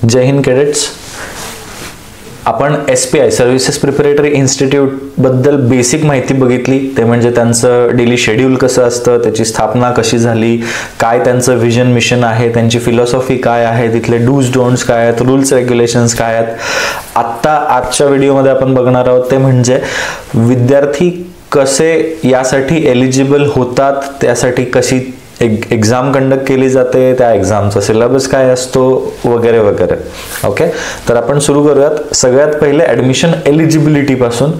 जय Hind cadets. आपण SPI services preparatory institute बद्दल basic माहिती बघितली. ते म्हणजे त्यांचं डेली शेड्यूल कसं असतं, त्याची स्थापना कशी झाली, काय त्यांचं विजन मिशन आहे, त्यांची फिलॉसॉफी काय आहे, तिथले डूज डोंट्स काय आहेत, रूल्स रेग्युलेशन्स काय आहेत. आजच्या व्हिडिओमध्ये आपण बघणार आहोत ते म्हणजे विद्यार्थी कसे यासाठी एलिजिबल होतात, त्यासाठी कशी एक्झाम कंडक्ट केली जाते, त्या एक्झामचा सिलेबस काय असतो वगैरे वगैरे. ओके, तर आपण सुरू करूयात. सगळ्यात पहिले ॲडमिशन एलिजिबिलिटी पासून.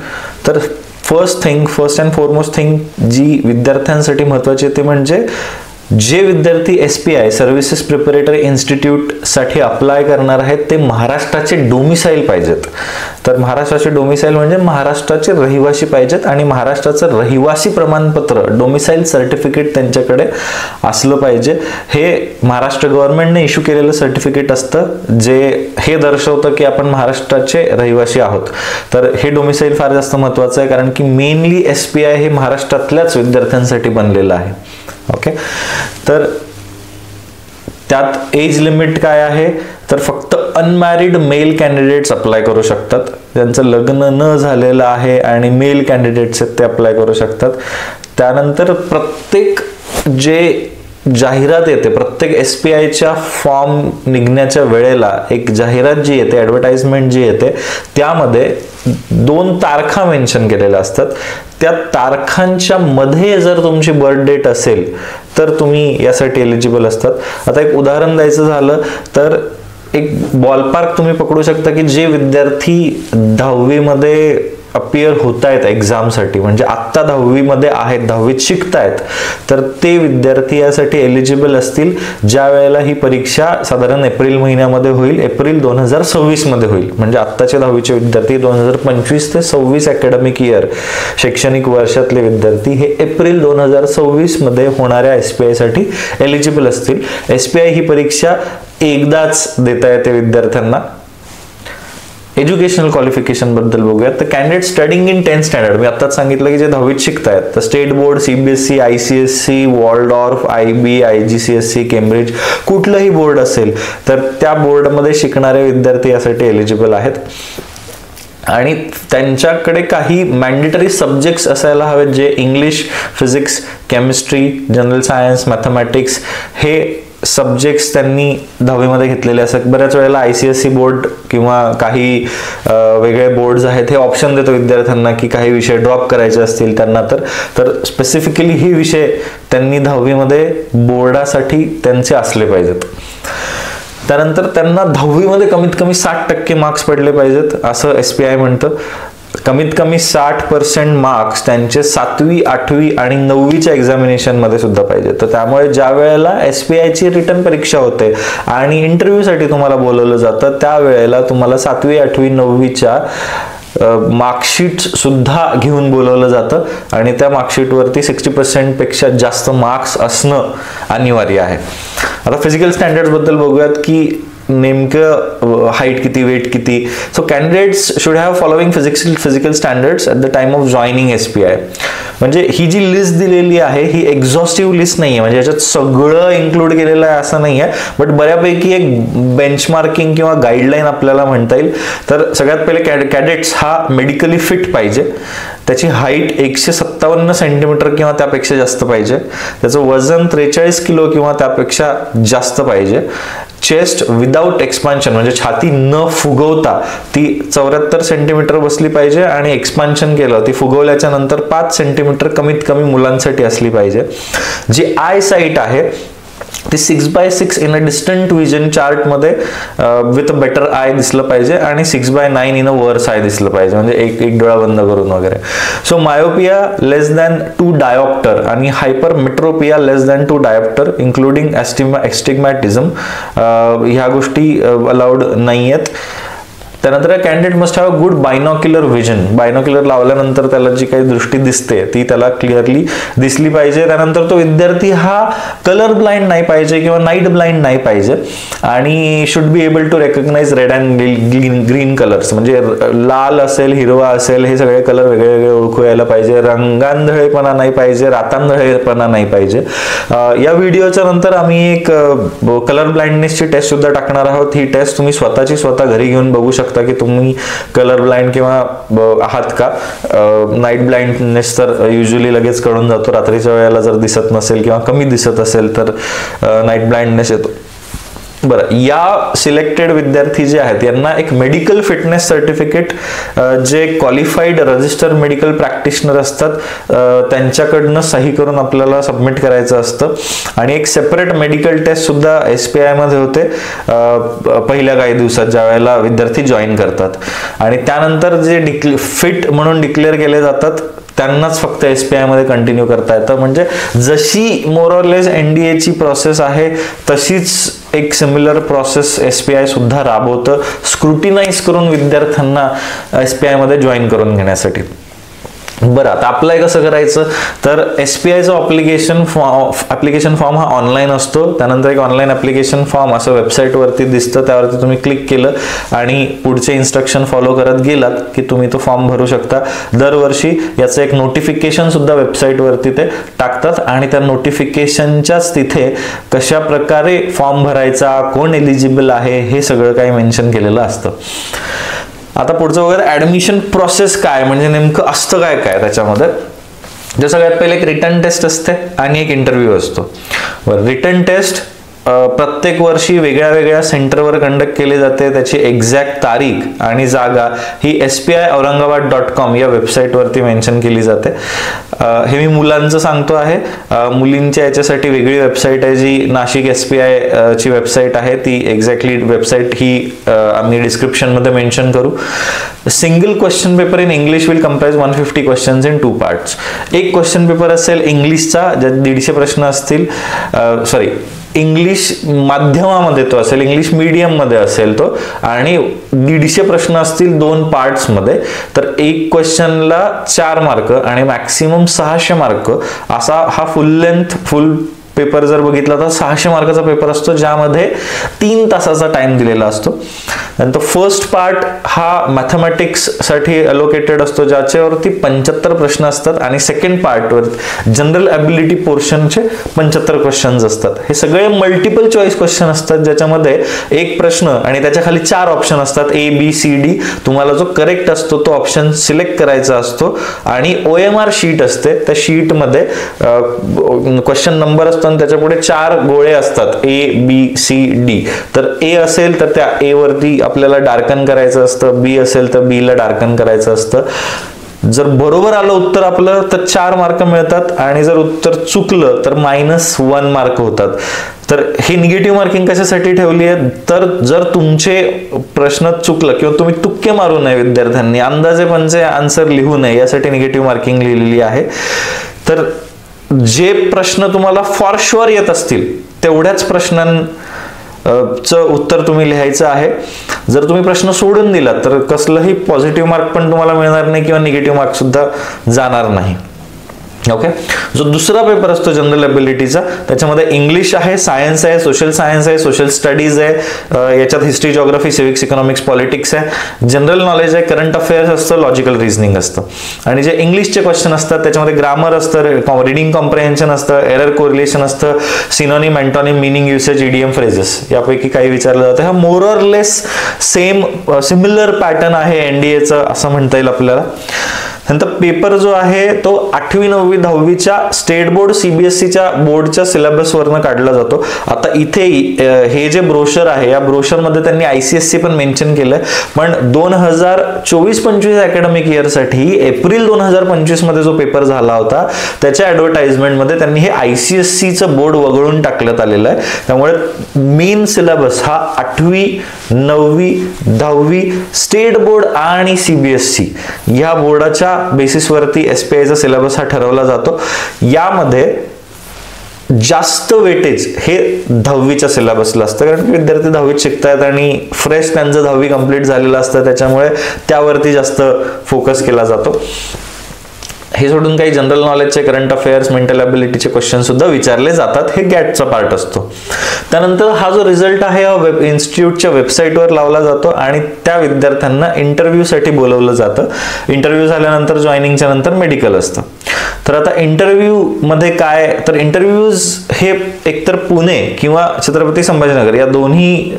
तर फर्स्ट अँड फॉरमोस्ट थिंग जी विद्यार्थ्यांसाठी महत्त्वाची आहे ते म्हणजे जे विद्यार्थी SPI सर्व्हिसेस प्रिपरेटरी इन्स्टिट्यूट साठी अप्लाय करणार आहेत ते महाराष्ट्राचे डोमिसाईल पाहिजेत. तर महाराष्ट्राचे डोमिसाईल म्हणजे महाराष्ट्राचे रहिवासी पाहिजेत आणि महाराष्ट्राचं रहिवासी प्रमाणपत्र डोमिसाईल सर्टिफिकेट त्यांच्याकडे असलं पाहिजे. हे महाराष्ट्र गव्हर्नमेंटने इश्यू केलेलं सर्टिफिकेट असतं जे हे दर्शवतं की आपण महाराष्ट्राचे रहिवासी आहोत. तर हे डोमिसाईल फार जास्त महत्त्वाचं आहे कारण की मेनली SPI हे महाराष्ट्रातल्याच विद्यार्थ्यांसाठी बनलेलं आहे. ओके, तर त्यात एज लिमिट काय आहे तर फक्त अनमॅरिड मेल कॅन्डिडेट्स अप्लाय करू शकतात. ज्यांचं लग्न न झालेलं आहे आणि मेल कॅन्डिडेट्स आहेत ते अप्लाय करू शकतात. त्यानंतर प्रत्येक जे जाहिरात येते, प्रत्येक SPIच्या फॉर्म निघण्याच्या वेळेला एक जाहिरात जी येते, ॲडव्हर्टाइजमेंट जी येते, त्यामध्ये 2 तारखा मेन्शन केलेल्या असतात. त्या तारखांच्या मध्ये जर तुमची बर्थ डेट असेल तर तुम्ही यासाठी एलिजिबल असतात. आता एक उदाहरण द्यायचं झालं तर एक बॉलपार्क तुम्ही पकडू शकता की जे विद्यार्थी 10वी मध्ये अपियर होत आहेत एक्झामसाठी, म्हणजे आत्ता 10वी मध्ये आहेत, 10वीत शिकतायत, तर ते विद्यार्थी यासाठी एलिजिबल असतील ज्या वेळेला ही परीक्षा साधारण एप्रिल महिन्यामध्ये होईल, एप्रिल 2026 मध्ये होईल. म्हणजे आत्ताचे 10वीचे विद्यार्थी 2025 ते 26 अकॅडमिक इयर शैक्षणिक वर्षातले विद्यार्थी हे एप्रिल 2026 मध्ये होणाऱ्या SPI साठी एलिजिबल असतील. SPI ही परीक्षा एकदाच देता येते विद्यार्थ्यांना. एज्युकेशनल क्वालिफिकेशन बद्दल बघूयात. तर candidate studying in 10th standard, मी आताच सांगितलं की जे 10वीत शिकतायत, तर state board, CBSE, ICSE, Waldorf, IB, IGCSE, Cambridge, कुठलंही बोर्ड असेल तर त्या बोर्डमध्ये शिकणारे विद्यार्थी यासाठी एलिजिबल आहेत. आणि त्यांच्याकडे काही मॅन्डेटरी सब्जेक्ट्स असायला हवेत जे English, physics, chemistry, general science, mathematics हे सब्जेक्ट्स त्यांनी 10वी मध्ये घेतलेले असतात. बऱ्याच वेळेला ICSE बोर्ड किंवा काही वेगळे बोर्ड्स आहेत हे ऑप्शन देतो विद्यार्थ्यांना की काही विषय ड्रॉप करायचे असतील त्यांना, तर स्पेसिफिकली हे विषय त्यांनी 10वी मध्ये बोर्डासाठी त्यांचे असले पाहिजेत. त्यानंतर त्यांना 10वी मध्ये कमीत कमी 60% मार्क्स पडले पाहिजेत असं SPI म्हणतं. कमीत कमी 60% मार्क्स त्यांचे 7वी, 8वी आणि 9वीच्या एक्झामिनेशन मध्ये सुद्धा पाहिजे. तर त्यामुळे ज्या वेळेला SPIची रिटर्न परीक्षा होते आणि इंटरव्ह्यू साठी तुम्हाला बोलवलं जातं त्यावेळेला तुम्हाला 7वी, 8वी, 9वीच्या मार्कशीट सुद्धा घेऊन बोलवलं जातं आणि त्या मार्कशीटवरती 60% पेक्षा जास्त मार्क्स असणं अनिवार्य आहे. आता फिजिकल स्टँडर्ड्स बद्दल बघूयात की नेमकं हाईट किती, वेट किती. So candidates should have following physical standards at the time of joining SPI. म्हणजे ही जी लिस्ट दिलेली आहे ही एक्झॉस्टिव्ह लिस्ट नाही आहे, म्हणजे याच्यात सगळं इन्क्लूड केलेलं आहे असं नाही आहे, बट बऱ्यापैकी एक बेंचमार्किंग किंवा गाईडलाईन आपल्याला म्हणता येईल. तर सगळ्यात पहिले कॅडेट्स हा मेडिकली फिट पाहिजे. त्याची हाईट 157 सेंटीमीटर किंवा त्यापेक्षा जास्त पाहिजे. त्याचं वजन 43 किलो किंवा त्यापेक्षा जास्त पाहिजे. चेस्ट विदाउट एक्सपान्शन म्हणजे छाती न फुगवता ती 74 सेंटीमीटर बसली पाहिजे आणि एक्सपान्शन केलं ती फुगवल्याच्या नंतर 5 सेंटीमीटर कमीत कमी मुलांसाठी असली पाहिजे. जी आय साईट आहे ती 6x6 in a distant vision chart मध्ये विथ अ बेटर आय दिसलं पाहिजे आणि 6x9 इन अ वर्स आय दिसलं पाहिजे, म्हणजे एक डोळा बंद करून वगैरे. So myopia less than 2 diopter आणि hypermetropia less than 2 diopter including astigmatism ह्या गोष्टी अलाउड नाही आहेत. त्यानंतर candidate must have a good binocular vision. Binocular लावल्यानंतर त्याला जी काही दृष्टी दिसते ती त्याला क्लिअरली दिसली पाहिजे. त्यानंतर तो विद्यार्थी हा कलर ब्लाइंड नाही पाहिजे किंवा नाईट ब्लाइंड नाही पाहिजे आणि should be able to recognise red and green colours, म्हणजे लाल असेल, हिरवा असेल, हे सगळे कलर वेगळे वेगळे ओळखू यायला पाहिजे. रंगांधळेपणा नाही पाहिजे, रातांधळेपणा नाही पाहिजे. या व्हिडिओच्या नंतर आम्ही एक कलर ब्लाइंडनेसची टेस्ट सुद्धा टाकणार आहोत. ही टेस्ट तुम्ही स्वतः घरी घेऊन बघू शकता की तुम्ही कलर ब्लाइंड किंवा आहात का. नाईट ब्लाइंडनेस तर युजली लगेच कळून जातो. रात्रीच्या वेळेला जर दिसत नसेल किंवा कमी दिसत असेल तर नाईट ब्लाइंडनेस येतो. बरं, या सिलेक्टेड विद्यार्थी जे आहेत यांना एक मेडिकल फिटनेस सर्टिफिकेट जे क्वालिफाईड रजिस्टर मेडिकल प्रॅक्टिशनर असतात त्यांच्याकडनं सही करून आपल्याला सबमिट करायचं असतं. आणि एक सेपरेट मेडिकल टेस्ट सुद्धा SPI मध्ये होते पहिल्या काही दिवसात ज्या वेळेला विद्यार्थी जॉईन करतात. आणि त्यानंतर जे फिट म्हणून डिक्लेअर केले जातात त्यांनाच फक्त SPI मध्ये कंटिन्यू करता येतं. म्हणजे जशी मोरलेस NDA ची प्रोसेस आहे तशीच एक सिमिलर प्रोसेस SPI सुद्धा राबवतं, स्क्रुटिनाइज करून विद्यार्थ्यांना SPI मध्ये जॉईन करून घेण्यासाठी. बरं, आता अप्लाय कसं करायचं तर SPIचा ॲप्लिकेशन फॉर्म हा ऑनलाईन असतो. त्यानंतर एक ऑनलाईन ॲप्लिकेशन फॉर्म असं वेबसाईटवरती दिसतं, त्यावरती तुम्ही क्लिक केलं आणि पुढचे इन्स्ट्रक्शन फॉलो करत गेलात की तुम्ही तो फॉर्म भरू शकता. दरवर्षी याचं एक नोटिफिकेशन सुद्धा वेबसाईटवरती ते टाकतात आणि त्या नोटिफिकेशनच्याच तिथे कशा प्रकारे फॉर्म भरायचा, कोण एलिजिबल आहे हे सगळं काही मेन्शन केलेलं असतं. आता पुढचं वगैरे ऍडमिशन प्रोसेस काय, म्हणजे नेमकं असतं काय काय त्याच्यामध्ये. जे सगळ्यात पहिले एक रिटर्न टेस्ट असते आणि एक इंटरव्ह्यू असतो. बरं, रिटर्न टेस्ट प्रत्येक वर्षी वेगळ्या वेगळ्या सेंटरवर कंडक्ट केली जाते. त्याची एक्झॅक्ट तारीख आणि जागा ही SPI-Aurangabad.com या वेबसाईटवरती मेन्शन केली जाते. हे मी मुलांचं सांगतो आहे. मुलींच्या याच्यासाठी वेगळी वेबसाईट आहे जी नाशिक SPI ची वेबसाईट आहे. ती एक्झॅक्टली वेबसाईट ही आम्ही डिस्क्रिप्शनमध्ये मेन्शन करू. Single question paper in English will comprise 150 questions in 2 parts. एक क्वेश्चन पेपर असेल इंग्लिशचा, ज्यात 150 प्रश्न असतील. इंग्लिश माध्यमामध्ये तो असेल, इंग्लिश मीडियम मध्ये असेल तो, आणि 150 प्रश्न असतील 2 पार्ट्स मध्ये. तर एक क्वेश्चनला 4 मार्क आणि मॅक्सिमम 600 मार्क असा हा फुल पेपर जर बघितला तर 600 मार्काचा पेपर असतो, ज्यामध्ये 3 तासाचा टाइम दिलेला असतो. नंतर फर्स्ट पार्ट हा मॅथमॅटिक्स साठी अलोकेटेड असतो, ज्याच्यावरती 75 प्रश्न असतात. आणि सेकंड पार्टवर जनरल ॲबिलिटी पोर्शनचे 75 क्वेश्चन्स असतात. हे सगळे मल्टिपल चॉईस क्वेश्चन असतात, ज्याच्यामध्ये एक प्रश्न आणि त्याच्या खाली 4 ऑप्शन असतात, ABCD. तुम्हाला जो करेक्ट असतो तो ऑप्शन सिलेक्ट करायचा असतो. आणि OMR शीट असते, त्या शीटमध्ये क्वेश्चन नंबर असतो आणि त्याच्या पुढे 4 गोळे असतात, ABCD. तर A असेल तर त्या A वरती आपल्याला डार्कन करायचं असतं, B असेल तर B ला डार्कन करायचं असतं. जर बरोबर आलं उत्तर आपलं तर 4 मार्क मिळतात आणि जर उत्तर चुकलं तर -1 मार्क होतात. तर हे निगेटिव्ह मार्किंग कशासाठी ठेवली आहे तर जर तुमचे प्रश्न चुकलं किंवा तुम्ही तुक्के मारू नये, विद्यार्थ्यांनी अंदाजे पंचे आन्सर लिहू नये यासाठी निगेटिव्ह मार्किंग लिहिलेली आहे. तर जे प्रश्न तुम्हाला फॉर शुअर येत असतील तेवढ्याच प्रश्नांचं उत्तर तुम्ही लिहायचं आहे. जर तुम्ही प्रश्न सोडून दिला तर कसलंही पॉझिटिव्ह मार्क पण तुम्हाला मिळणार नाही किंवा निगेटिव्ह मार्क सुद्धा जाणार नाही. ओके, जो दुसरा पेपर असतो जनरल ॲबिलिटीचा, त्याच्यामध्ये इंग्लिश आहे, सायन्स आहे, सोशल सायन्स आहे, सोशल स्टडीज आहे, याच्यात history, geography, civics, economics, politics आहे, जनरल नॉलेज आहे, करंट अफेअर्स असतं, लॉजिकल रिझनिंग असतं. आणि जे इंग्लिशचे क्वेश्चन असतात त्याच्यामध्ये ग्रामर असतं, रिडिंग कॉम्प्रिहेन्शन असतं, एरर कोरिलेशन असतं, synonym, antonym, meaning, usage, idiom, phrases यापैकी काही विचारलं जातं. हा more or less similar pattern आहे NDAचा असं म्हणता येईल आपल्याला. नंतर पेपर जो आहे तो 8वी 9वी 10वीच्या स्टेट बोर्ड CBSEच्या बोर्डच्या सिलेबस वरनं काढला जातो. आता इथे हे जे ब्रोशर आहे या ब्रोशर मध्ये त्यांनी ICSE पण मेन्शन केलंय, पण 2024-25 अकॅडमिक इयर साठी एप्रिल 2025 मध्ये जो पेपर झाला होता त्याच्या ऍडव्हर्टाइजमेंट मध्ये त्यांनी हे ICSEचं बोर्ड वगळून टाकण्यात आलेलं आहे. त्यामुळे मेन सिलेबस हा 8वी 9वी 10वी स्टेट बोर्ड आणि CBSE या बोर्डाच्या बेसिसवरती SPIचा सिलेबस हा ठरवला जातो. यामध्ये जास्त वेटेज हे 10वीच्या सिलेबसला असतं, कारण की विद्यार्थी 10वीत शिकतायत आणि फ्रेश त्यांचं 10वी कंप्लीट झालेलं असतं, त्याच्यामुळे त्यावरती जास्त फोकस केला जातो. हे सोडून काही जनरल नॉलेजचे, करंट अफेअर्स, मेंटल ॲबिलिटीचे क्वेश्चन सुद्धा विचारले जातात. हे गॅटचा पार्ट असतो. त्यानंतर हा जो रिझल्ट आहे हा इन्स्टिट्यूटच्या वेबसाईटवर लावला जातो आणि त्या विद्यार्थ्यांना इंटरव्ह्यूसाठी बोलवलं जातं. इंटरव्ह्यू झाल्यानंतर जॉईनिंगच्या नंतर मेडिकल असतं. तर आता इंटरव्ह्यू मध्ये काय, तर इंटरव्ह्यूज हे एकतर पुणे किंवा छत्रपती संभाजीनगर या दोन्ही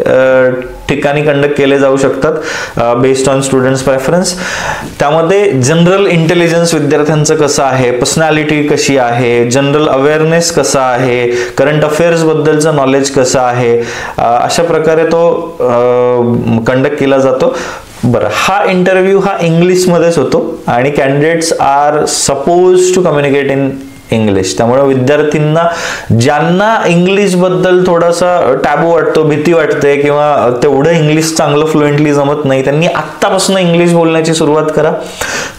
ठिकाणी कंडक्ट केले जाऊ शकतात बेस्ड ऑन स्टुडंट्स प्रेफरन्स. त्यामध्ये जनरल इंटेलिजन्स विद्यार्थ्यांचं कसं आहे, पर्सनॅलिटी कशी आहे, जनरल अवेअरनेस कसा आहे, करंट अफेअर्स बद्दलचं नॉलेज कसं आहे, अशा प्रकारे तो कंडक्ट केला जातो. बरं, हा इंटरव्ह्यू हा इंग्लिशमध्येच होतो आणि candidates are suppose to communicate in English. त्यामुळे विद्यार्थ्यांना ज्यांना इंग्लिश बद्दल थोडासा टॅबू वाटतो, भीती वाटते किंवा तेवढं इंग्लिश चांगलं फ्लुएंटली जमत नाही, त्यांनी आत्तापासून इंग्लिश बोलण्याची सुरुवात करा.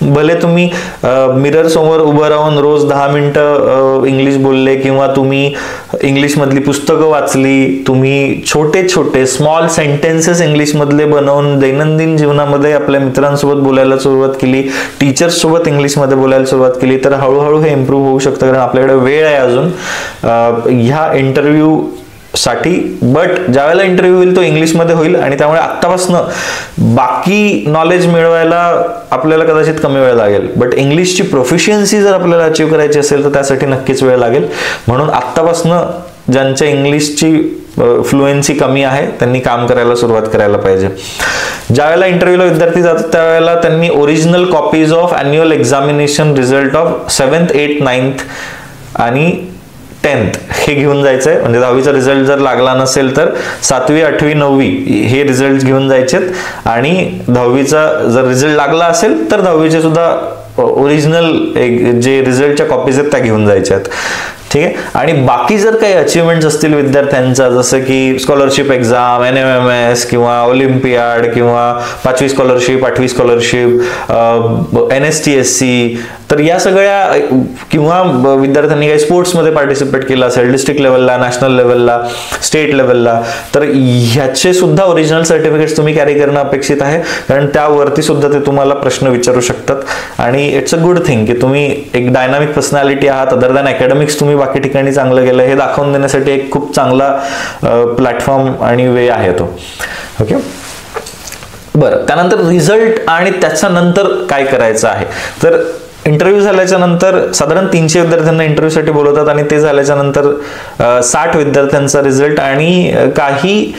भले तुम्ही मिरर समोर उभं राहून रोज 10 मिनिटं इंग्लिश बोलले किंवा तुम्ही इंग्लिशमधली पुस्तकं वाचली, तुम्ही छोटे छोटे स्मॉल सेंटेन्सेस इंग्लिशमधले बनवून दैनंदिन जीवनामध्ये आपल्या मित्रांसोबत बोलायला सुरुवात केली, टीचर्स सोबत इंग्लिशमध्ये बोलायला सुरुवात केली, तर हळूहळू हे इम्प्रूव्ह होऊ शकतं. कारण आपल्याकडे वेळ आहे अजून ह्या इंटरव्ह्यू साठी. बट ज्यावेळेला इंटरव्ह्यू होईल तो इंग्लिशमध्ये होईल आणि त्यामुळे आत्तापासून बाकी नॉलेज मिळवायला आपल्याला कदाचित कमी वेळ लागेल. बट इंग्लिशची प्रोफिशियन्सी जर आपल्याला अचीव करायची असेल तर त्यासाठी नक्कीच वेळ लागेल. म्हणून आत्तापासून ज्यांच्या इंग्लिशची फ्लुएन्सी कमी आहे त्यांनी काम करायला सुरुवात करायला पाहिजे. ज्यावेळेला इंटरव्ह्यूला विद्यार्थी जातात त्यावेळेला त्यांनी original copies of annual examination result of 7th, 8th, 9th आणि 10th हे घेऊन जायचंय. म्हणजे 10वीचा रिझल्ट जर लागला नसेल तर 7वी, 8वी, 9वी हे रिझल्ट घेऊन जायचेत आणि 10वीचा जर रिझल्ट लागला असेल तर 10वीचे सुद्धा ओरिजिनल जे रिझल्टच्या कॉपीज आहेत त्या घेऊन जायच्या आहेत. ठीक आहे. आणि बाकी जर काही अचिव्हमेंट्स असतील विद्यार्थ्यांचा, जसं की स्कॉलरशिप एक्झाम, NMMS किंवा ऑलिम्पियाड किंवा 5वी स्कॉलरशिप, 8वी स्कॉलरशिप, NSTSC, तर या सगळ्या किंवा विद्यार्थ्यांनी काही स्पोर्ट्समध्ये पार्टिसिपेट केलं असेल डिस्ट्रिक्ट लेवलला, नॅशनल लेवलला, स्टेट लेवलला, तर ह्याचे सुद्धा ओरिजिनल सर्टिफिकेट्स तुम्ही कॅरी करणं अपेक्षित आहे. कारण त्यावरती सुद्धा ते तुम्हाला प्रश्न विचारू शकतात आणि इट्स अ गुड थिंग की तुम्ही एक डायनामिक पर्सनॅलिटी आहात. अदर दॅन अकॅडमिक्स तुम्ही बाकी ठिकाणी चांगलं गेलं हे दाखवून देण्यासाठी एक खूप चांगला प्लॅटफॉर्म आणि वे आहे तो. ओके. बरं, त्यानंतर रिझल्ट आणि त्याच्यानंतर काय करायचं आहे, तर इंटरव्ह्यू झाल्याच्या नंतर साधारण 300 विद्यार्थ्यांना इंटरव्ह्यूसाठी बोलवतात आणि ते झाल्याच्या नंतर 60 विद्यार्थ्यांचा रिझल्ट आणि काही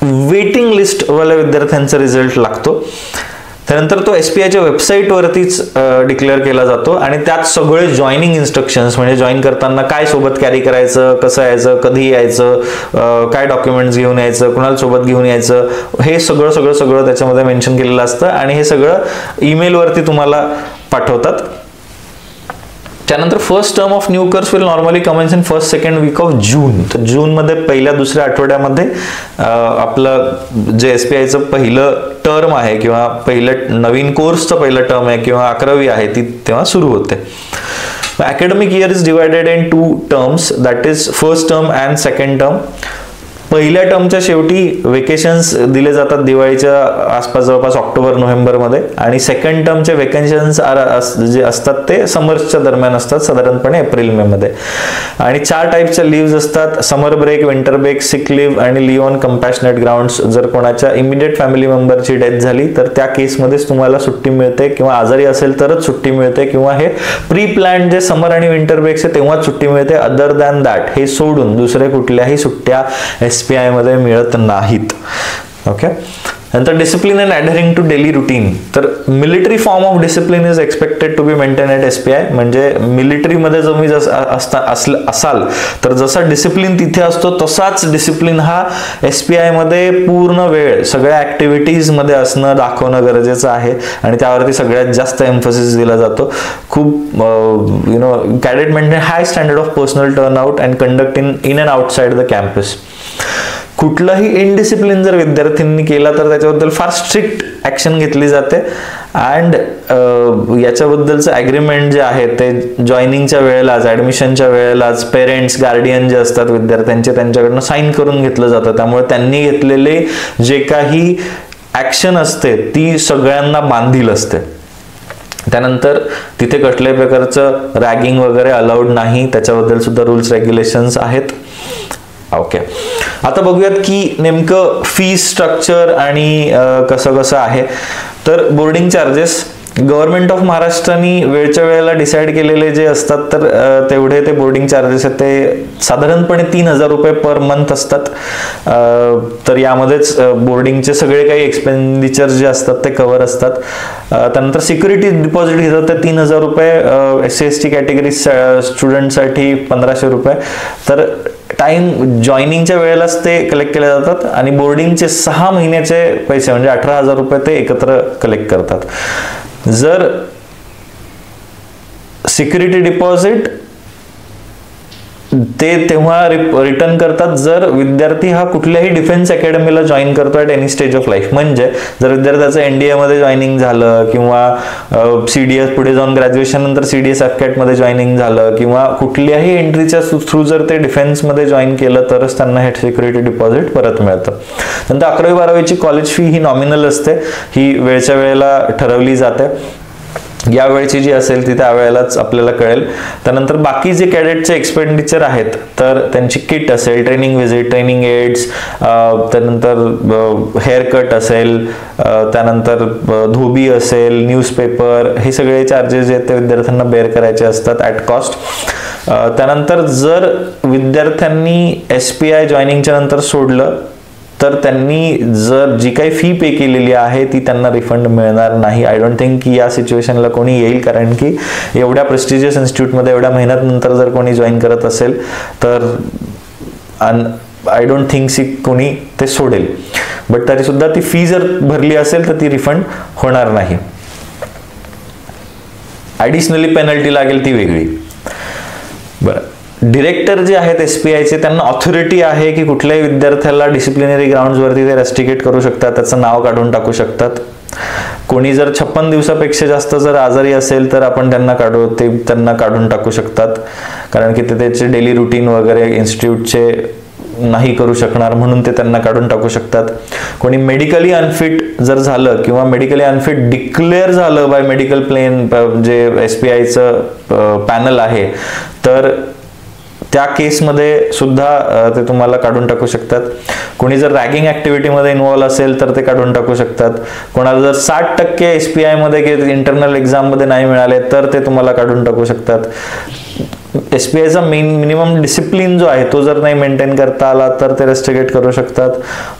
वेटिंग लिस्ट वाल्या विद्यार्थ्यांचा रिझल्ट लागतो. त्यानंतर तो SPIच्या वेबसाईटवरतीच डिक्लेअर केला जातो आणि त्यात सगळे जॉईनिंग इन्स्ट्रक्शन्स, म्हणजे जॉईन करताना काय सोबत कॅरी करायचं, कसं यायचं, कधी यायचं, काय डॉक्युमेंट्स घेऊन यायचं, कुणाला सोबत घेऊन यायचं, हे सगळं त्याच्यामध्ये मेन्शन केलेलं असतं आणि हे सगळं ईमेलवरती तुम्हाला पाठवतात. त्यानंतर first term of newcomers will normally commence in 1st, 2nd week of June. तर जूनमध्ये पहिल्या, दुसऱ्या आठवड्यामध्ये आपलं जे SPIचं पहिलं टर्म आहे किंवा पहिलं नवीन कोर्सचं पहिलं टर्म आहे किंवा 11वी आहे ती तेव्हा सुरू होते. Academic year is divided in 2 terms, that is first term and second term. पहिल्या टर्मच्या शेवटी वेकेशन्स दिले जातात दिवाळीच्या आसपास, जवळपास ऑक्टोबर-नोव्हेंबरमध्ये, आणि सेकंड टर्मचे वेकेशन्स जे असतात ते समर्सच्या दरम्यान असतात, साधारणपणे एप्रिल-मे मध्ये. आणि 4 टाईपच्या लिव्हज असतात: समर ब्रेक, विंटर ब्रेक, सिक लिव्ह आणि लिव्ह ऑन कंपॅशनेट ग्राउंड्स. जर कोणाच्या इमिडिएट फॅमिली मेंबरची डेथ झाली तर त्या केसमध्येच तुम्हाला सुट्टी मिळते किंवा आजारी असेल तरच सुट्टी मिळते किंवा हे प्री प्लॅन जे समर आणि विंटर ब्रेक्स आहे तेव्हाच सुट्टी मिळते. अदर दॅन दॅट हे सोडून दुसरे कुठल्याही सुट्ट्या SPI मध्ये मिळत नाहीत. ओके. नंतर discipline and adhering to daily routine. तर military form of discipline is expected to be maintain at SPI. म्हणजे मिलिटरीमध्ये तुम्ही असाल तर जसा डिसिप्लिन तिथे असतो तसाच डिसिप्लिन हा SPI मध्ये पूर्ण वेळ सगळ्या ॲक्टिव्हिटीज मध्ये असणं, दाखवणं गरजेचं आहे आणि त्यावरती सगळ्यात जास्त एम्फसिस दिला जातो. खूप cadet maintain high standard of personal turn out and conduct in and outside the campus. कुठलाही इनडिसिप्लिन जर विद्यार्थ्यांनी केला तर त्याच्याबद्दल फार स्ट्रिक्ट ऍक्शन घेतली जाते. अँड याच्याबद्दलचं ॲग्रीमेंट जे आहे ते जॉईनिंगच्या वेळेलाच, ॲडमिशनच्या वेळेलाच पेरेंट्स, गार्डियन जे असतात विद्यार्थ्यांचे, त्यांच्याकडनं साईन करून घेतलं जातं. त्यामुळे त्यांनी घेतलेले जे काही ॲक्शन असते ती सगळ्यांना बांधील असते. त्यानंतर तिथे कुठल्याही प्रकारचं रॅगिंग वगैरे अलाउड नाही, त्याच्याबद्दल सुद्धा रूल्स रेग्युलेशन्स आहेत. ओके, आता बघूयात की नेमकं फीस स्ट्रक्चर आणि कसं आहे. तर बोर्डिंग चार्जेस गव्हर्नमेंट ऑफ महाराष्ट्राने वेळच्या वेळेला डिसाईड केलेले जे असतात तर तेवढे ते बोर्डिंग चार्जेस आहेत ते साधारणपणे 3,000 रुपये पर मंथ असतात. तर यामध्येच बोर्डिंगचे सगळे काही एक्सपेंडिचर जे असतात ते कव्हर असतात. त्यानंतर सिक्युरिटी डिपॉझिट घेतात ते 3,000 रुपये, SC/ST कॅटेगरी स्टुडंटसाठी 1,500 रुपये. तर टाइम जॉईनिंगच्या वेळेलाच ते कलेक्ट केले जातात आणि बोर्डिंगचे 6 महिन्याचे पैसे म्हणजे 18,000 रुपये ते एकत्र कलेक्ट करतात. जर सिक्युरिटी डिपॉझिट ते तेव्हा रिटर्न करतात जर विद्यार्थी हा कुठल्याही डिफेन्स अकॅडमीला जॉईन करतो at any stage of life. म्हणजे जर विद्यार्थ्याचं NDA मध्ये जॉईनिंग झालं किंवा CDS पुढे जाऊन ग्रॅज्युएशन नंतर CDS FCAT मध्ये जॉईनिंग झालं किंवा कुठल्याही एंट्रीच्या थ्रू जर ते डिफेन्समध्ये जॉईन केलं तरच त्यांना हे सिक्युरिटी डिपॉझिट परत मिळतं. नंतर 11वी-12वीची कॉलेज फी ही नॉमिनल असते, ही वेळच्या वेळेला ठरवली जाते. यावेळची जी असेल ती त्यावेळेलाच आपल्याला कळेल. त्यानंतर बाकी जे कॅडेटचे एक्सपेंडिचर आहेत तर त्यांची किट असेल, ट्रेनिंग व्हिजिट, ट्रेनिंग एड्स, त्यानंतर हेअर कट असेल, त्यानंतर धोबी असेल, न्यूजपेपर, हे सगळे चार्जेस जे आहेत ते विद्यार्थ्यांना बेअर करायचे असतात ॲट कॉस्ट. त्यानंतर जर विद्यार्थ्यांनी SPI जॉईनिंगच्या नंतर सोडलं तर त्यांनी जर जी काही फी पे केलेली आहे ती त्यांना रिफंड मिळणार नाही. आय डोंट थिंक की या सिच्युएशनला कोणी येईल, कारण की एवढ्या प्रेस्टिजियस इन्स्टिट्यूटमध्ये एवढ्या मेहनतनंतर जर कोणी जॉईन करत असेल तर आय डोंट थिंक कोणी ते सोडेल. बट तरी सुद्धा ती फी जर भरली असेल तर ती रिफंड होणार नाही. ॲडिशनली पेनल्टी लागेल ती वेगळी. बरं, डिरेक्टर जे आहेत SPIचे त्यांना ऑथॉरिटी आहे की कुठल्याही विद्यार्थ्याला डिसिप्लिनरी ग्राउंड्सवरती ते रेस्ट्रिकेट करू शकतात, त्याचं नाव काढून टाकू शकतात. कोणी जर 56 दिवसापेक्षा जास्त जर आजारी असेल तर आपण त्यांना काढून टाकू शकतात, कारण की ते त्याचे डेली रुटीन वगैरे इन्स्टिट्यूटचे नाही करू शकणार म्हणून ते त्यांना काढून टाकू शकतात. कोणी मेडिकली अनफिट जर झालं किंवा मेडिकली अनफिट डिक्लेअर झालं बाय मेडिकल प्लेन जे SPIचं पॅनल आहे तर त्या केसमध्ये सुद्धा ते तुम्हाला काढून टाकू शकतात. कोणी जर रॅगिंग ऍक्टिव्हिटीमध्ये इन्व्हॉल्व असेल तर ते काढून टाकू शकतात. कोणाला जर 60% SPI मध्ये इंटरनल एक्झाम मध्ये नाही मिळाले तर ते तुम्हाला काढून टाकू शकतात. SPIचा मिनिमम डिसिप्लिन जो आहे तो जर नाही मेंटेन करता आला तर ते रेस्ट्रिकेट करू शकतात.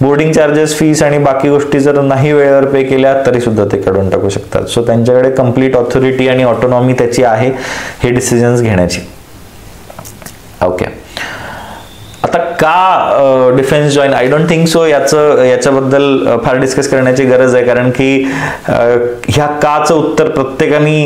बोर्डिंग चार्जेस, फीस आणि बाकी गोष्टी जर नाही वेळेवर पे केल्या तरी सुद्धा ते काढून टाकू शकतात. सो त्यांच्याकडे कम्प्लीट ऑथॉरिटी आणि ऑटोनॉमी त्याची आहे हे डिसिजन्स घेण्याची. ओके, आता का defence join, I don't think so याच्याबद्दल फार डिस्कस करण्याची गरज आहे, कारण की ह्या काचं उत्तर प्रत्येकाने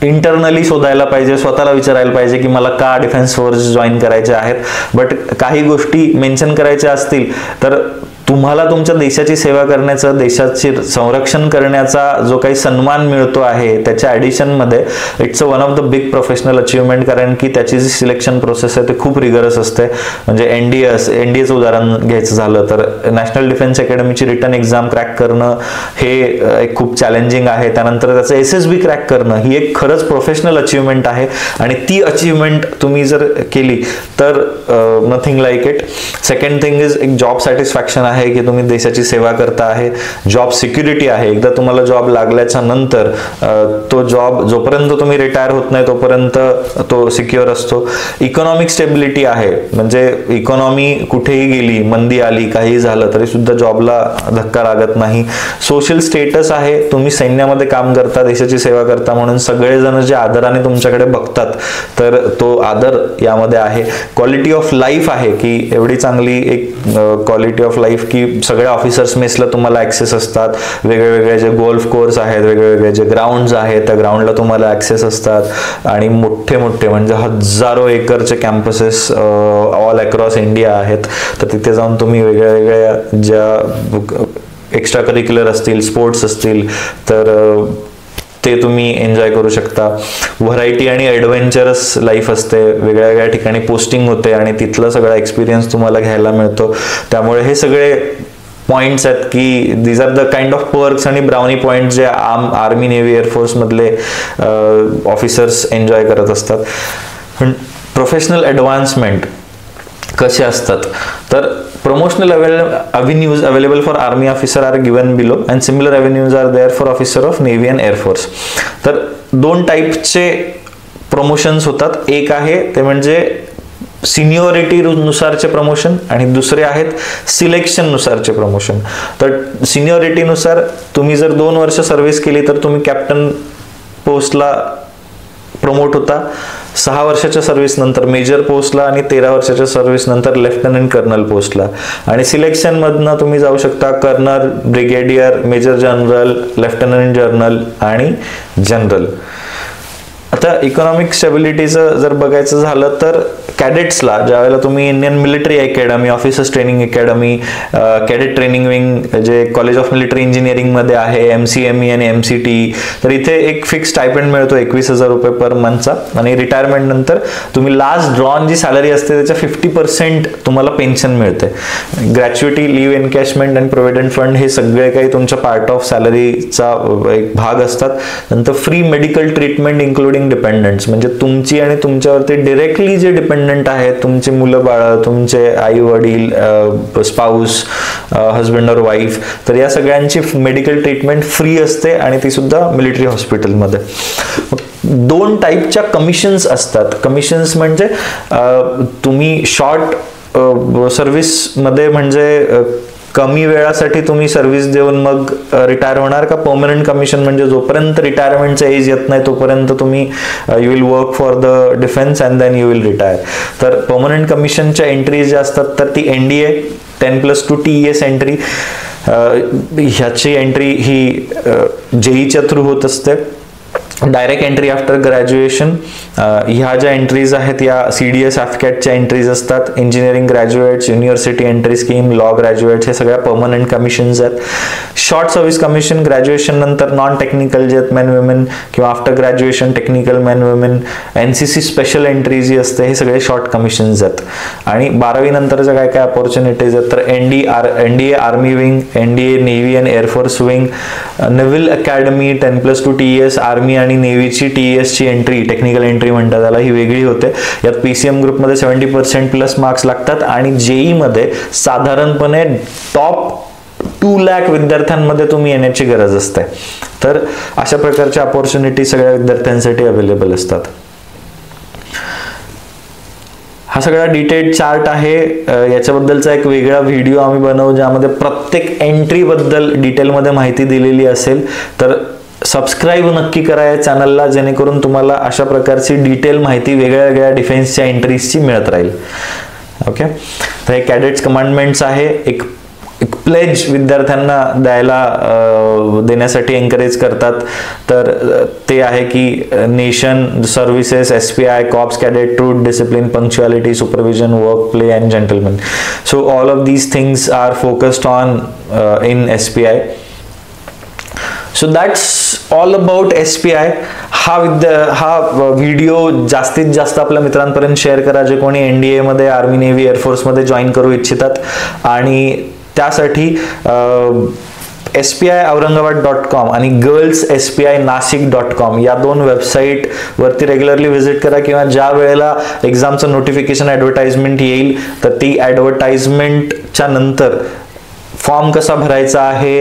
इंटरनली शोधायला पाहिजे, स्वतःला विचारायला पाहिजे की मला का डिफेन्स फोर्स जॉईन करायचे आहेत. बट काही गोष्टी मेन्शन करायच्या असतील तर तुम्हाला तुमच्या देशाची सेवा करण्याचा, देशाचे संरक्षण करण्याचा जो काही सन्मान मिळतो आहे त्याच्या ॲडिशनमध्ये it's one of the big professional achievement, कारण की त्याची जी सिलेक्शन प्रोसेस आहे ते खूप रिगरस असते. म्हणजे NDAचं उदाहरण घ्यायचं झालं तर नॅशनल डिफेन्स अकॅडमीची रिटर्न एक्झाम क्रॅक करणं हे एक खूप चॅलेंजिंग आहे. त्यानंतर त्याचं SSB क्रॅक करणं ही एक खरंच प्रोफेशनल अचीवमेंट आहे आणि ती अचीवमेंट तुम्ही जर केली तर nothing like it. Second thing is एक जॉब सॅटिस्फॅक्शन आहे की तुम्ही देशाची सेवा करता आहे. जॉब सिक्युरिटी आहे, एकदा तुम्हाला जॉब लागल्याच्या नंतर तो जॉब जोपर्यंत तुम्ही रिटायर होत नाही तोपर्यंत तो सिक्युअर असतो. इकॉनॉमिक स्टेबिलिटी आहे, म्हणजे इकॉनॉमी कुठेही गेली, मंदी आली, काही झालं तरी सुद्धा जॉबला धक्का लागत नाही. सोशल स्टेटस आहे, तुम्ही सैन्यामध्ये काम करता, देशाची सेवा करता म्हणून सगळेजण जे आदराने तुमच्याकडे बघतात तर तो आदर यामध्ये आहे. क्वालिटी ऑफ लाईफ आहे की एवढी चांगली एक क्वालिटी ऑफ लाईफ की सगळ्या ऑफिसर्स मेसला तुम्हाला ॲक्सेस असतात, वेगवेगळे जे गोल्फ कोर्स आहेत, वेगवेगळे जे ग्राउंड्स आहेत त्या ग्राउंडला तुम्हाला ॲक्सेस असतात, आणि मोठे मोठे म्हणजे हजारो एकरचे कॅम्पसेस ऑल अक्रॉस इंडिया आहेत. तर तिथे जाऊन तुम्ही वेगळ्या वेगळ्या ज्या एक्स्ट्रा करिक्युलर असतील, स्पोर्ट्स असतील, तर ते तुम्ही एन्जॉय करू शकता. व्हरायटी आणि ॲडव्हेंचरस लाईफ असते, वेगळ्या वेगळ्या ठिकाणी पोस्टिंग होते आणि तिथला सगळा एक्सपिरियन्स तुम्हाला घ्यायला मिळतो. त्यामुळे हे सगळे पॉईंट्स आहेत की these are the kind of perks आणि ब्राउनी पॉईंट जे आर्मी, नेव्ही, एअरफोर्स मधले ऑफिसर्स एन्जॉय करत असतात. पण प्रोफेशनल ॲडव्हान्समेंट कसे असतात, तर promotional avenues available for army officer are given below and similar avenues are there for officer of navy and air force. तर दोन टाईपचे प्रमोशन्स होतात. एक आहे ते म्हणजे सिनियरिटी नुसारचे प्रमोशन आणि दुसरे आहेत सिलेक्शन नुसारचे प्रमोशन. तर सिनियरिटी नुसार तुम्ही जर 2 वर्ष सर्व्हिस केली तर तुम्ही कॅप्टन पोस्टला प्रमोट होता, 6 वर्षाच्या सर्व्हिस नंतर मेजर पोस्टला आणि 13 वर्षाच्या सर्व्हिस नंतर लेफ्टनंट कर्नल पोस्टला. आणि सिलेक्शन मधनं तुम्ही जाऊ शकता colonel, brigadier, major general, lieutenant general आणि जनरल. आता इकॉनॉमिक स्टेबिलिटीचं जर बघायचं झालं तर कॅडेट्सला ज्यावेळेला तुम्ही Indian military academy, officers training academy, cadet training wing जे कॉलेज ऑफ मिलिटरी इंजिनिअरिंगमध्ये आहे, MCME आणि MCT, तर इथे एक फिक्स स्टायपेंड मिळतो 21,000 रुपये पर मंथचा. आणि रिटायरमेंट नंतर तुम्ही लास्ट ड्रॉन जी सॅलरी असते त्याच्या 50% तुम्हाला पेन्शन मिळते. ग्रॅच्युइटी, लिव्ह एनकॅशमेंट आणि प्रोव्हिडंट फंड हे सगळे काही तुमच्या पार्ट ऑफ सॅलरीचा एक भाग असतात. नंतर फ्री मेडिकल ट्रीटमेंट इन्क्लुडिंग डिपेंडंट्स, म्हणजे तुमची आणि तुमच्यावरती डिरेक्टली जे डिपेंडंट आहेत, तुमचे मुलं बाळ, तुमचे आई वडील, स्पाऊस, हजबंड और वाईफ, तर या सगळ्यांची मेडिकल ट्रीटमेंट फ्री असते आणि ती सुद्धा मिलिटरी हॉस्पिटलमध्ये. 2 टाईपच्या कमिशन्स असतात. कमिशन्स म्हणजे तुम्ही शॉर्ट सर्व्हिसमध्ये म्हणजे कमी वेळासाठी तुम्ही सर्व्हिस देऊन मग रिटायर होणार, का परमनंट कमिशन म्हणजे जोपर्यंत रिटायरमेंटचा एज येत नाही तोपर्यंत तुम्ही you will work for the defence and then you will retire. तर परमनंट कमिशनच्या एंट्रीज ज्या असतात तर ती NDA 10+2 TES एंट्री, ह्याची एंट्री ही JEEच्या थ्रू होत असते. डायरेक्ट एंट्री आफ्टर ग्रॅज्युएशन, ह्या ज्या एंट्रीज आहेत या CDS AFCATच्या एंट्रीज असतात. Engineering graduates, university entry scheme, law graduates, हे सगळ्या परमनंट कमिशन्स आहेत. शॉर्ट सर्व्हिस कमिशन ग्रॅज्युएशन नंतर नॉन टेक्निकल जे मेन वुमेन किंवा after graduation technical men women, NCC special entry जी असते, हे सगळे शॉर्ट कमिशन्स आहेत. आणि 12वी नंतरच्या काय काय अपॉर्च्युनिटीज आहेत तर NDA army wing, NDA navy and air force wing, naval academy 10+2 TES army आणि नेव्हीची TESची एंट्री, टेक्निकल एंट्री म्हणतात त्याला, ही वेगळी होते. यात PCM ग्रुपमध्ये 70% प्लस मार्क्स लागतात आणि JEE मध्ये साधारणपणे टॉप 2 लाख विद्यार्थ्यांमध्ये तुम्ही येण्याची गरज असते. तर अशा प्रकारच्या अपॉर्च्युनिटी सगळ्या विद्यार्थ्यांसाठी अवेलेबल असतात. हा सगळा डिटेल्ड चार्ट आहे. याच्याबद्दलचा एक वेगळा व्हिडिओ आम्ही बनवू ज्यामध्ये प्रत्येक एंट्री बद्दल डिटेलमध्ये माहिती दिलेली असेल. तर सबस्क्राईब नक्की करा या चॅनलला, जेणेकरून तुम्हाला अशा प्रकारची डिटेल माहिती वेगळ्या वेगळ्या डिफेन्सच्या एंट्रीजची मिळत राहील. ओके, तर हे कॅडेट्स कमांडमेंट्स आहे. एक प्लेज विद्यार्थ्यांना देण्यासाठी एनकरेज करतात. तर ते आहे की nation, services, SPI, corps, cadet, truth, discipline, punctuality, supervision, work, play and gentleman. So all of these things are focused on in SPI. So that's all about SPI. हा व्हिडिओ जास्तीत जास्त आपल्या मित्रांपर्यंत शेअर करा जे कोणी NDA मध्ये, army, navy, एअरफोर्समध्ये join करू इच्छितात. आणि त्यासाठी SPI-Aurangabad.com आणि girlsspi-nasik.com या 2 वेबसाईट वरती रेग्युलरली व्हिजिट करा, किंवा ज्या वेळेला एक्झामचं नोटिफिकेशन ॲडव्हर्टाइजमेंट येईल तर ती ॲडव्हर्टाइजमेंटच्या नंतर फॉर्म कसा भरायचा आहे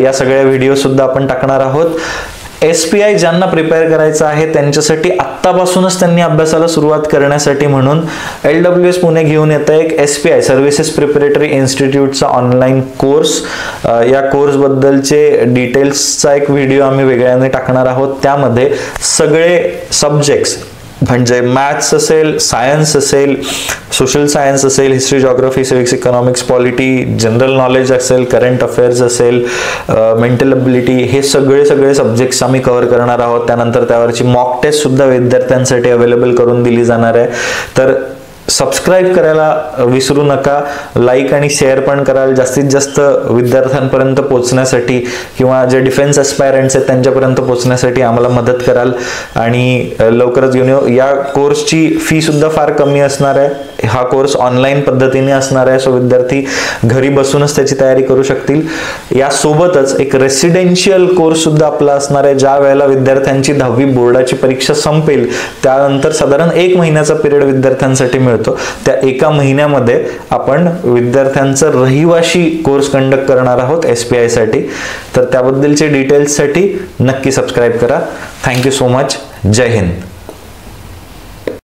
या सगळ्या व्हिडिओ सुद्धा आपण टाकणार आहोत. SPI ज्यांना प्रिपेअर करायचं आहे त्यांच्यासाठी आत्तापासूनच त्यांनी अभ्यासाला सुरुवात करण्यासाठी म्हणून LWS पुणे घेऊन येतं एक SPI सर्व्हिसेस प्रिपरेटरी इन्स्टिट्यूटचा ऑनलाईन कोर्स. या कोर्सबद्दलचे डिटेल्सचा एक व्हिडिओ आम्ही वेगळ्याने टाकणार आहोत. त्यामध्ये सगळे सब्जेक्ट्स म्हणजे मॅथ्स असेल, सायन्स असेल, सोशल सायन्स असेल, history, geography, civics, economics, polity, general knowledge असेल, करंट अफेअर्स असेल, मेंटल अबिलिटी, हे सगळे सब्जेक्ट्स आम्ही कव्हर करणार आहोत. त्यानंतर त्यावरची मॉक टेस्ट सुद्धा विद्यार्थ्यांसाठी अवेलेबल करून दिली जाणार आहे. तर सबस्क्राईब करायला विसरू नका, लाईक आणि शेअर पण कराल, जास्तीत जास्त विद्यार्थ्यांपर्यंत पोहोचण्यासाठी किंवा जे डिफेन्स एस्पायरंट्स आहेत त्यांच्यापर्यंत पोहोचण्यासाठी आम्हाला मदत कराल. आणि लवकरच घेऊन येऊ. या कोर्सची फी सुद्धा फार कमी असणार आहे. हा कोर्स ऑनलाईन पद्धतीने असणार आहे, सो विद्यार्थी घरी बसूनच त्याची तयारी करू शकतील. यासोबतच एक रेसिडेन्शियल कोर्स सुद्धा आपला असणार आहे. ज्या वेळेला विद्यार्थ्यांची 10वी बोर्डाची परीक्षा संपेल त्यानंतर साधारण 1 महिन्याचा पिरियड विद्यार्थ्यांसाठी मिळतो. त्या 1 महिन्यामध्ये आपण विद्यार्थ्यांचा रहिवाशी कोर्स कंडक्ट करणार आहोत SPI साठी. तर त्याबद्दलचे डिटेल्ससाठी नक्की सबस्क्राईब करा. Thank you so much. जय हिंद.